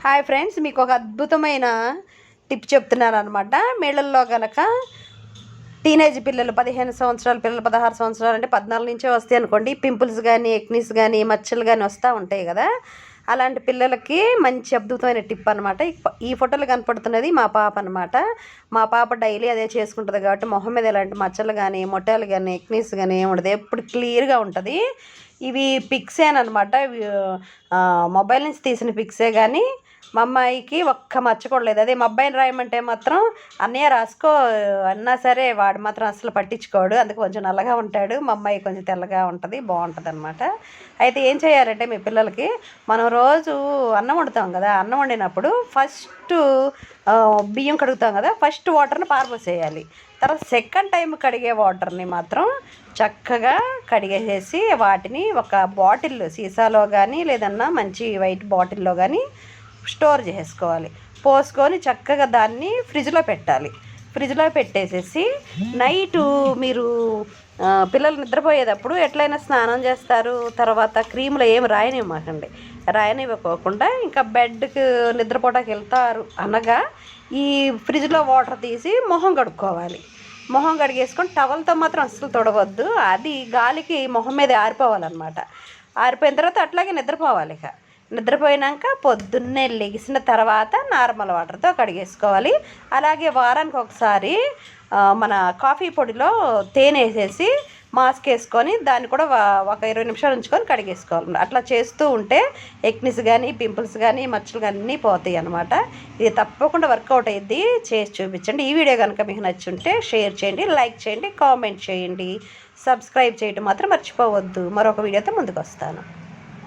Hi friends, మీకు ఒక అద్భుతమైన టిప్ చెప్తున్నాను అనమాట. మేళల్లో కనుక టీనేజ్ పిల్లలు 15 సంవత్సరాల పిల్లలు 16 సంవత్సరాలు అంటే 14 నుంచే వస్తాయి అనుకోండి. పింపుల్స్ కానీ, ఎక్నీస్ కానీ, మచ్చలు కానీ వస్తూ ఉంటాయి కదా. అలాంటి పిల్లలకి మంచి అద్భుతమైన టిప్ అనమాట. ఈ ఫోటోలు కనపడుతున్నది మా పాప అనమాట. మా పాప డైలీ అదే చేసుకుంటుంది కాబట్టి మొహం మీద ఎలాంటి మచ్చలు కానీ, మొట్టాలు కానీ, ఎక్నీస్ కానీ ఏమి ఉండదు, ఎప్పుడు క్లియర్గా ఉంటుంది. ఇవి పిక్సేనమాట. మొబైల్ నుంచి తీసిన పిక్సే కానీ మా అమ్మాయికి ఒక్క మచ్చ కూడా లేదు. అదే మా అబ్బాయిని రాయమంటే మాత్రం అన్నయ్య రాసుకో అన్నా సరే వాడు మాత్రం అసలు పట్టించుకోడు. అందుకు కొంచెం నల్లగా ఉంటాడు, మా అమ్మాయి కొంచెం తెల్లగా ఉంటుంది, బాగుంటుంది అనమాట. అయితే ఏం చేయాలంటే మీ పిల్లలకి మనం రోజు అన్నం వండుతాం కదా, అన్నం వండినప్పుడు ఫస్ట్ బియ్యం కడుగుతాం కదా, ఫస్ట్ వాటర్ని పారబోసేయాలి. తర్వాత సెకండ్ టైం కడిగే వాటర్ని మాత్రం చక్కగా కడిగేసేసి వాటిని ఒక బాటిల్ సీసాలో కానీ లేదన్నా మంచి వైట్ బాటిల్లో కానీ స్టోర్ చేసుకోవాలి. పోసుకొని చక్కగా దాన్ని ఫ్రిడ్జ్లో పెట్టాలి. ఫ్రిడ్జ్లో పెట్టేసేసి నైటు మీరు పిల్లలు నిద్రపోయేటప్పుడు ఎట్లయినా స్నానం చేస్తారు, తర్వాత క్రీములు ఏమి రాయనివ్వకండి. రాయనివ్వకోకుండా ఇంకా బెడ్కి నిద్రపోవడానికి వెళ్తారు అనగా ఈ ఫ్రిడ్జ్లో వాటర్ తీసి మొహం కడుక్కోవాలి. మొహం కడిగేసుకొని టవల్తో మాత్రం అస్సలు తొడవద్దు. అది గాలికి మొహం మీద ఆరిపోవాలన్నమాట. ఆరిపోయిన తర్వాత అట్లాగే నిద్రపోవాలి. ఇక నిద్రపోయినాక పొద్దున్నే లెగిసిన తర్వాత నార్మల్ వాటర్తో కడిగేసుకోవాలి. అలాగే వారానికి ఒకసారి మన కాఫీ పొడిలో తేనె వేసేసి మాస్క్ వేసుకొని దాన్ని కూడా ఒక 20 నిమిషాలు ఉంచుకొని కడిగేసుకోవాలి. అట్లా చేస్తూ ఉంటే ఎక్నిస్ కానీ, పింపుల్స్ కానీ, మచ్చలు కానీ అన్నీ పోతాయి అన్నమాట. ఇది తప్పకుండా వర్కౌట్ అయ్యిద్ది. చేసి చూపించండి. ఈ వీడియో కనుక మీకు నచ్చుంటే షేర్ చేయండి, లైక్ చేయండి, కామెంట్ చేయండి, సబ్స్క్రైబ్ చేయడం మాత్రం మర్చిపోవద్దు. మరొక వీడియోతో ముందుకు వస్తాను.